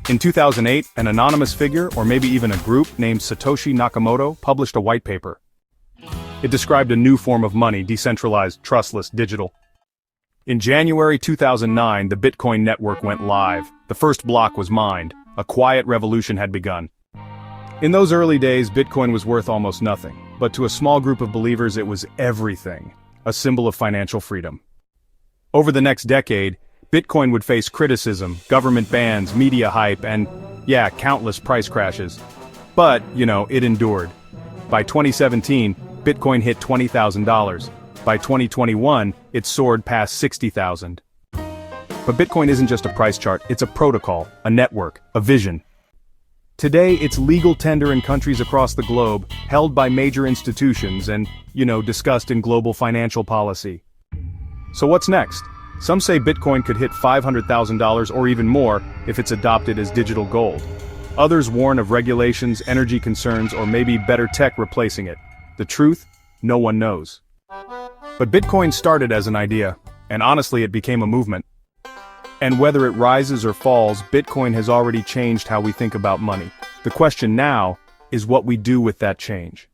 In 2008, an anonymous figure, or maybe even a group named Satoshi Nakamoto, published a white paper. It described a new form of money, decentralized, trustless, digital. In January 2009, the Bitcoin network went live. The first block was mined. A quiet revolution had begun. In those early days, Bitcoin was worth almost nothing, but to a small group of believers it was everything, a symbol of financial freedom. Over the next decade, Bitcoin would face criticism, government bans, media hype, and, countless price crashes. But, it endured. By 2017, Bitcoin hit $20,000. By 2021, it soared past $60,000. But Bitcoin isn't just a price chart, it's a protocol, a network, a vision. Today, it's legal tender in countries across the globe, held by major institutions and, discussed in global financial policy. So what's next? Some say Bitcoin could hit $500,000 or even more if it's adopted as digital gold. Others warn of regulations, energy concerns, or maybe better tech replacing it. The truth? No one knows. But Bitcoin started as an idea, and honestly it became a movement. And whether it rises or falls, Bitcoin has already changed how we think about money. The question now is what we do with that change.